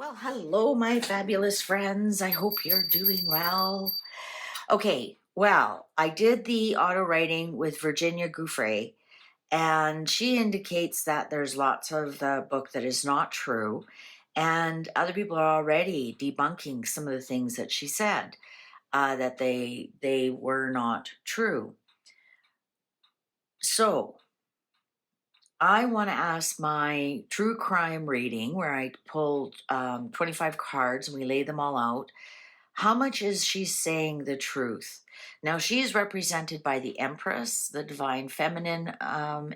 Well, hello, my fabulous friends. I hope you're doing well. Okay, well, I did the auto writing with Virginia Giuffre, and she indicates that there's lots of the book that is not true, and other people are already debunking some of the things that she said, that they were not true. So I want to ask my true crime reading, where I pulled 25 cards and we lay them all out. How much is she saying the truth? Now, she is represented by the Empress, the divine feminine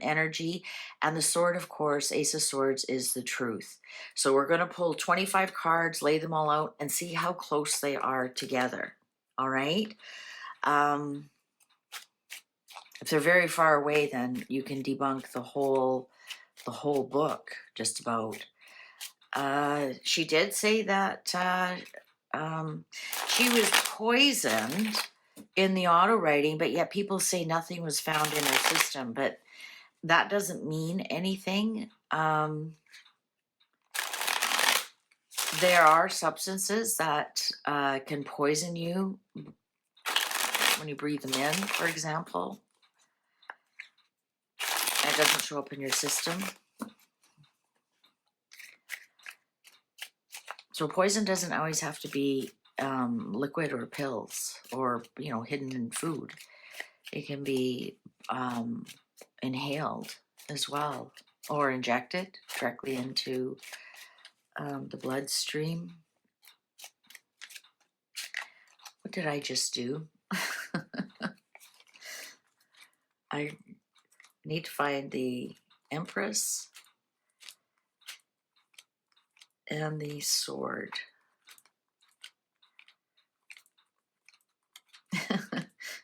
energy, and the sword, of course, Ace of Swords, is the truth. So we're going to pull 25 cards, lay them all out, and see how close they are together. All right? If they're very far away, then you can debunk the whole book, just about. She did say that she was poisoned in the auto writing, but yet people say nothing was found in her system. But that doesn't mean anything. There are substances that can poison you when you breathe them in, for example. And it doesn't show up in your system. So poison doesn't always have to be liquid or pills or, hidden in food. It can be inhaled as well, or injected directly into the bloodstream. What did I just do? I need to find the Empress and the sword.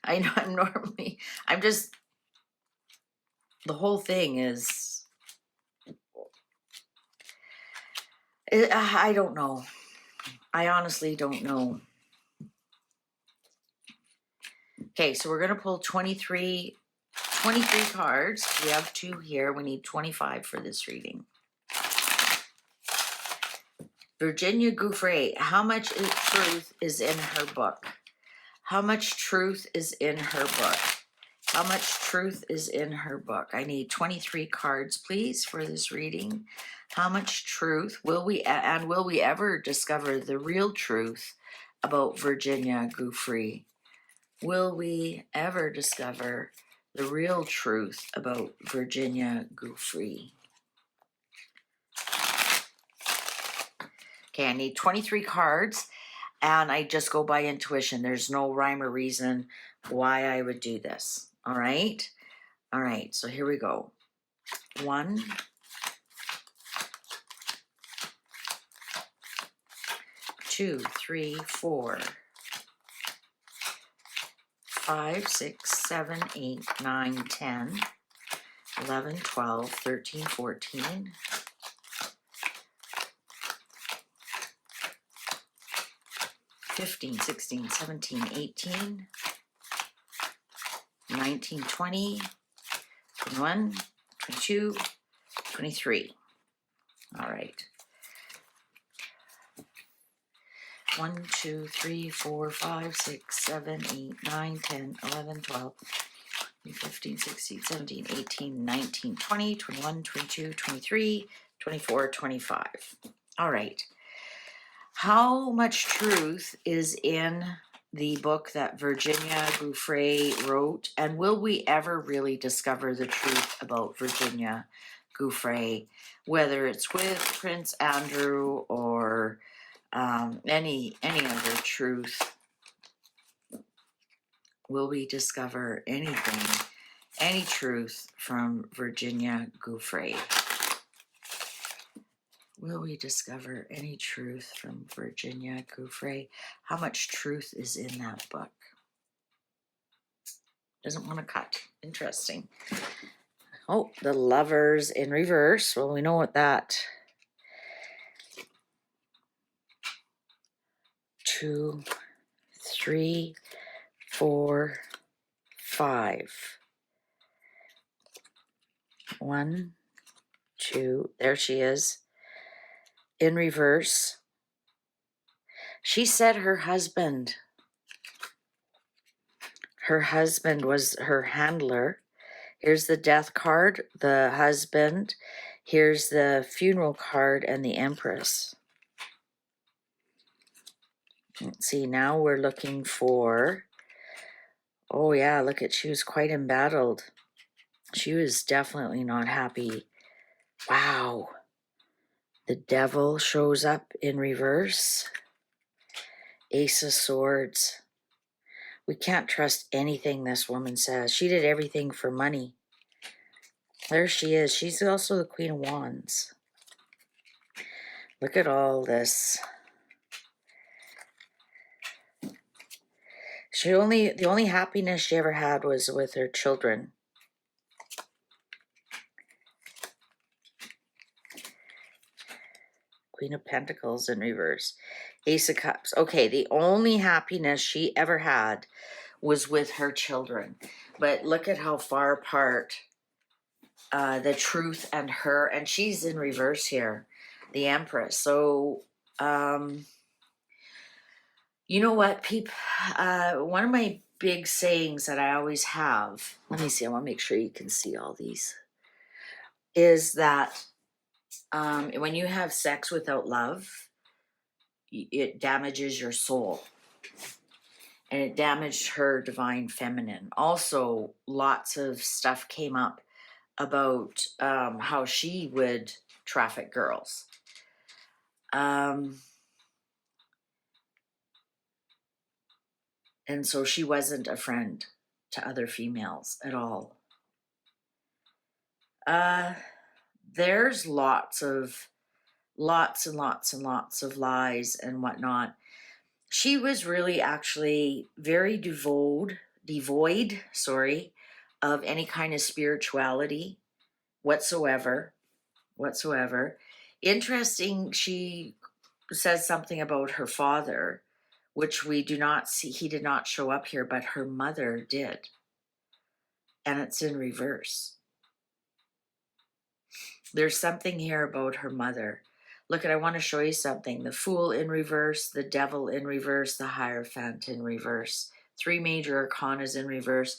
I know the whole thing is, I don't know. I honestly don't know. Okay, so we're going to pull 23 cards. We have 2 here. We need 25 for this reading. Virginia Giuffre, how much truth is in her book? How much truth is in her book? How much truth is in her book? I need 23 cards, please, for this reading. How much truth will we ever discover the real truth about Virginia Giuffre? Will we ever discover the real truth about Virginia Giuffre? Okay, I need 23 cards, and I just go by intuition. There's no rhyme or reason why I would do this. All right? All right, so here we go. 1, 2, 3, 4, 5, 6, 7, 8, 9, 10, 11, 12, 13, 14, 15, 16, 17, 18, 19, 20, 21, 22, 23. All right. 1, 2, 3, 4, 5, 6, 7, 8, 9, 10, 11, 12, 15, 16, 17, 18, 19, 20, 21, 22, 23, 24, 25. All right. How much truth is in the book that Virginia Giuffre wrote? And will we ever really discover the truth about Virginia Giuffre, whether it's with Prince Andrew or any other truth? Will we discover anything, any truth from Virginia Giuffre? Will we discover any truth from Virginia Giuffre? How much truth is in that book? Doesn't want to cut. Interesting. Oh, the Lovers in reverse. Well, we know what that. 2, 3, 4, 5. 1, 2. There she is. In reverse. She said her husband was her handler. Here's the death card, the husband. Here's the funeral card and the Empress. Let's see, now we're looking for, oh yeah, look at, she was quite embattled. She was definitely not happy. Wow. The Devil shows up in reverse. Ace of Swords. We can't trust anything this woman says. She did everything for money. There she is. She's also the Queen of Wands. Look at all this. The only happiness she ever had was with her children. Queen of Pentacles in reverse. Ace of Cups. Okay, the only happiness she ever had was with her children. But look at how far apart the truth and her, and she's in reverse here, the Empress. So, you know what, one of my big sayings that I always have, let me see, I want to make sure you can see all these, is that when you have sex without love, it damages your soul. And it damaged her divine feminine. Also, lots of stuff came up about how she would traffic girls. And so she wasn't a friend to other females at all. There's lots and lots of lies and whatnot. She was really actually very devoid, of any kind of spirituality whatsoever. Interesting, she says something about her father, which we do not see. He did not show up here, but her mother did. And it's in reverse. There's something here about her mother. Look, I want to show you something. The Fool in reverse, the Devil in reverse, the Hierophant in reverse. 3 major arcanas in reverse,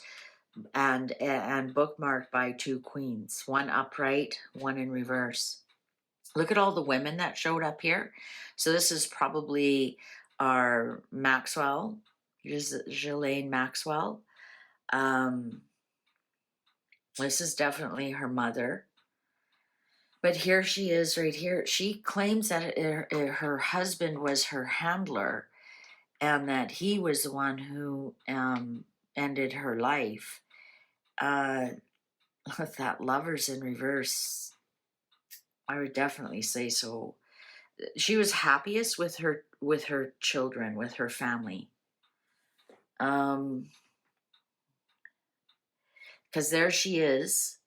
and bookmarked by 2 queens. 1 upright, 1 in reverse. Look at all the women that showed up here. So this is probably our Maxwell, Ghislaine Maxwell. This is definitely her mother. But here she is right here. She claims that her husband was her handler and that he was the one who ended her life. With that Lovers in reverse, I would definitely say so. She was happiest with her children, with her family. Because there she is.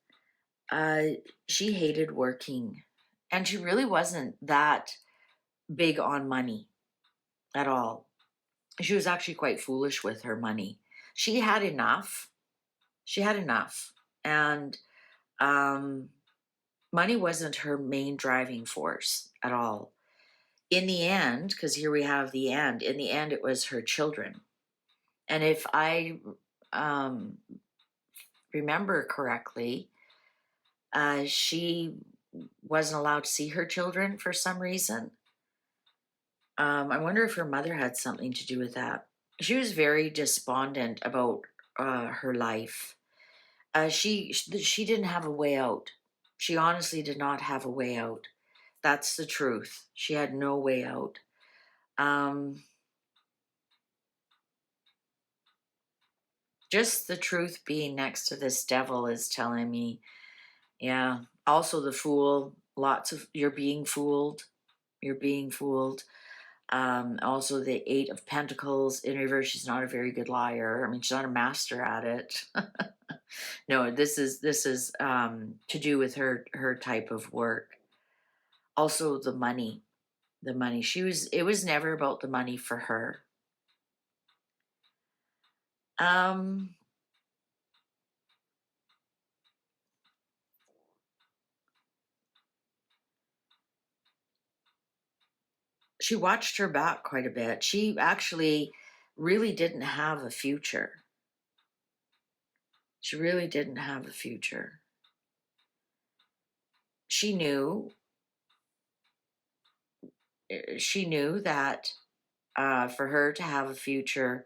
She hated working, and she really wasn't that big on money at all. She was actually quite foolish with her money. She had enough. And money wasn't her main driving force at all. In the end, because here we have the end, in the end, it was her children. And if I remember correctly, she wasn't allowed to see her children for some reason. I wonder if her mother had something to do with that. She was very despondent about her life. She didn't have a way out. She honestly did not have a way out. That's the truth. She had no way out. Just the truth being next to this Devil is telling me, yeah. Also the Fool, you're being fooled. Also the 8 of Pentacles in reverse. She's not a very good liar. I mean, she's not a master at it. No, this is to do with her type of work. Also the money. It was never about the money for her. she watched her back quite a bit. She actually really didn't have a future. She really didn't have a future. She knew that for her to have a future,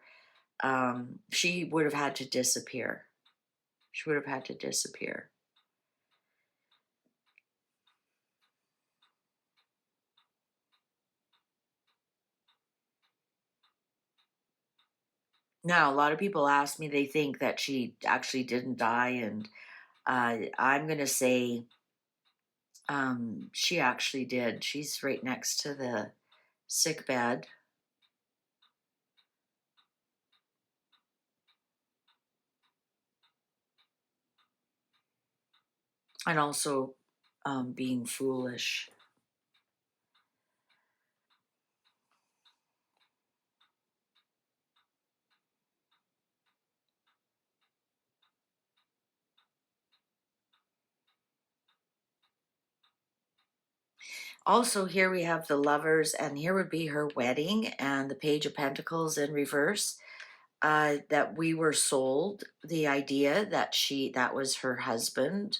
she would have had to disappear. She would have had to disappear. Now, a lot of people ask me, they think that she actually didn't die, and I'm going to say she actually did. She's right next to the sick bed. And also being foolish. Also, here we have the lovers, and here would be her wedding and the Page of Pentacles in reverse. That we were sold the idea that that was her husband,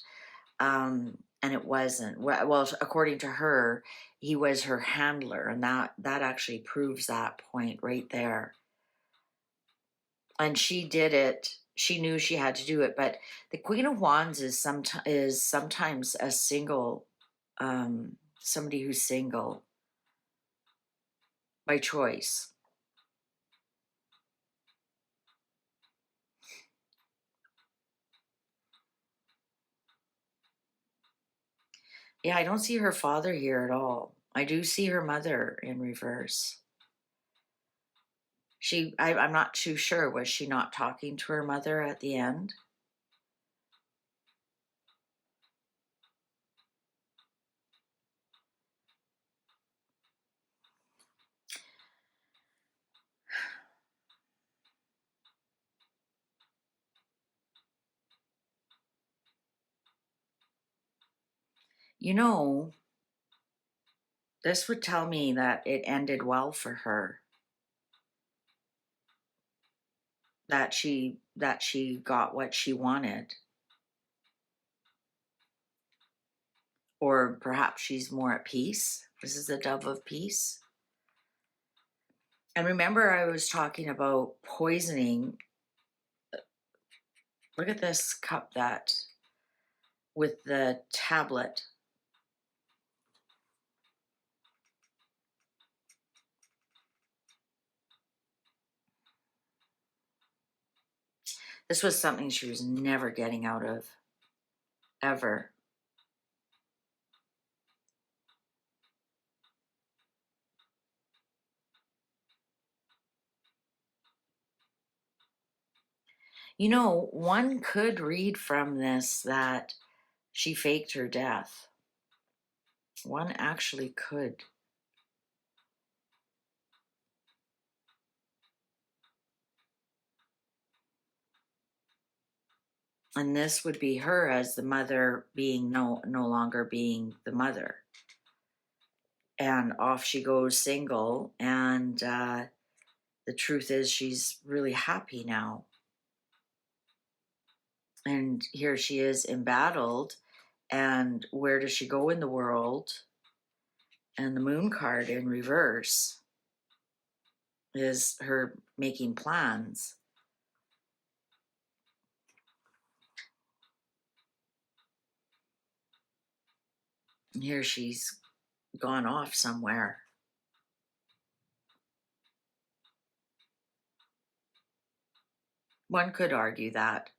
and it wasn't. Well, according to her, he was her handler, and that actually proves that point right there. And she did it. She knew she had to do it, but the Queen of Wands is sometimes a single, somebody who's single by choice. Yeah, I don't see her father here at all. I do see her mother in reverse. I'm not too sure. Was she not talking to her mother at the end? You know, this would tell me that it ended well for her. That she got what she wanted. Or perhaps she's more at peace. This is the Dove of Peace. And remember, I was talking about poisoning. Look at this cup with the tablet. This was something she was never getting out of, ever. You know, one could read from this that she faked her death. One actually could. And this would be her as the mother being no longer being the mother. And off she goes single, and the truth is she's really happy now. And here she is embattled, and where does she go in the world? And the Moon card in reverse is her making plans. And here she's gone off somewhere. One could argue that.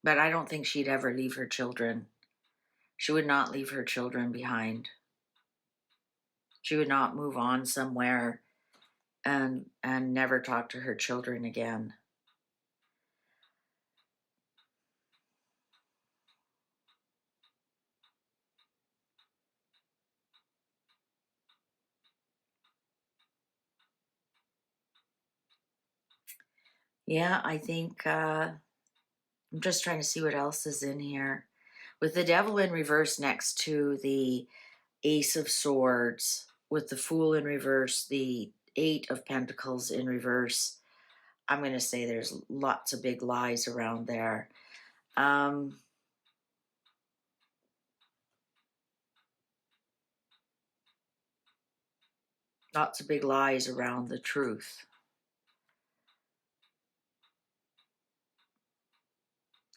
But I don't think she'd ever leave her children. She would not leave her children behind. She would not move on somewhere and never talk to her children again. Yeah, I think I'm just trying to see what else is in here. With the Devil in reverse next to the Ace of Swords, with the Fool in reverse, the Eight of Pentacles in reverse, I'm going to say there's lots of big lies around there. Lots of big lies around the truth.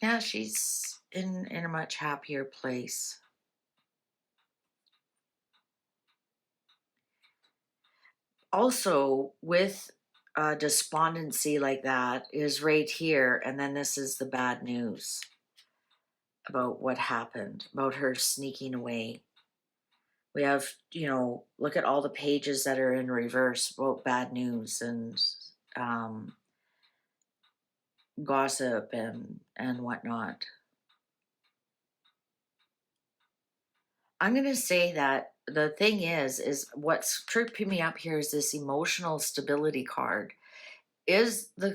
Yeah, she's in a much happier place. Also, with despondency like that is right here, and then this is the bad news about what happened, about her sneaking away. We have, you know, look at all the pages that are in reverse about bad news and gossip and whatnot. I'm going to say that the thing is what's tripping me up here is this emotional stability card.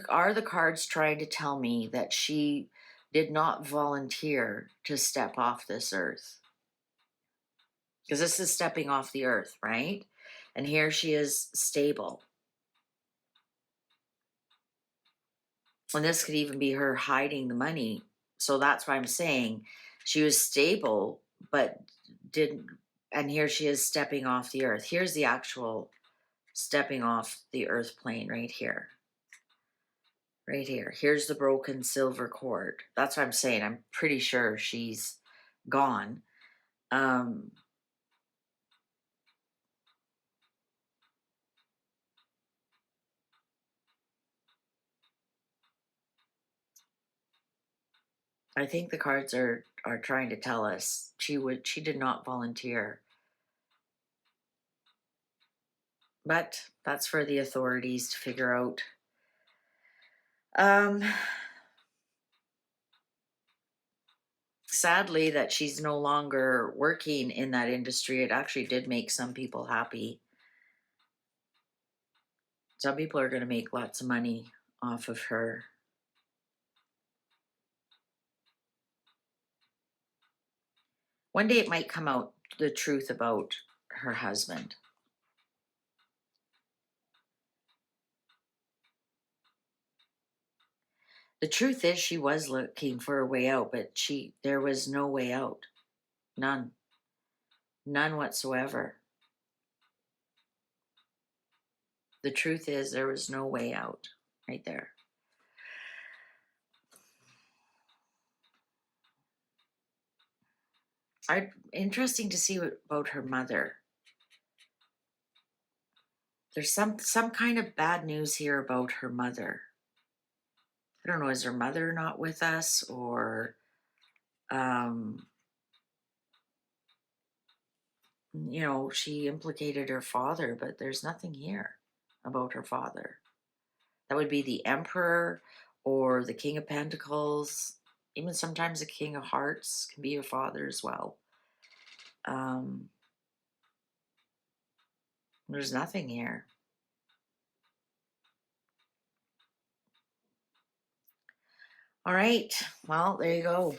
Are the cards trying to tell me that she did not volunteer to step off this earth? Because this is stepping off the earth, right? And here she is stable. And this could even be her hiding the money. So that's why I'm saying she was stable, but didn't. And here she is stepping off the earth. Here's the actual stepping off the earth plane right here. Right here. Here's the broken silver cord. That's what I'm saying. I'm pretty sure she's gone. I think the cards are trying to tell us she did not volunteer. But that's for the authorities to figure out. Sadly that she's no longer working in that industry. It actually did make some people happy. Some people are going to make lots of money off of her. One day it might come out the truth about her husband. The truth is she was looking for a way out, but there was no way out. None. None whatsoever. The truth is there was no way out right there. Interesting to see about her mother. There's some kind of bad news here about her mother. I don't know, is her mother not with us, or you know, she implicated her father, but there's nothing here about her father. That would be the Emperor or the King of Pentacles. Even sometimes the King of Hearts can be your father as well. There's nothing here. All right, well, there you go.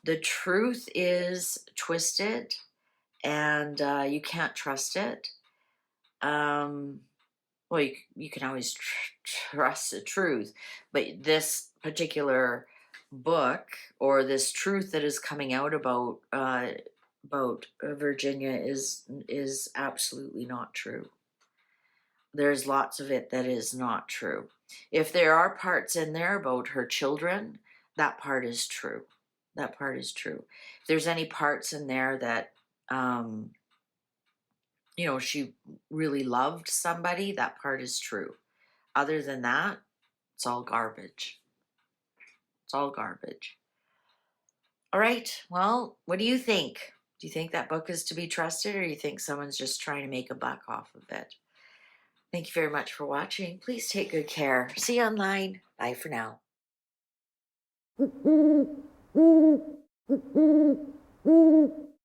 The truth is twisted, and you can't trust it. Well, you can always trust the truth, but this particular book, or this truth that is coming out about Virginia is absolutely not true. There's lots of it that is not true. If there are parts in there about her children, that part is true. That part is true. If there's any parts in there that you know, she really loved somebody, that part is true. Other than that, it's all garbage. It's all garbage. All right, well, what do you think? Do you think that book is to be trusted, or do you think someone's just trying to make a buck off of it? Thank you very much for watching. Please take good care. See you online. Bye for now.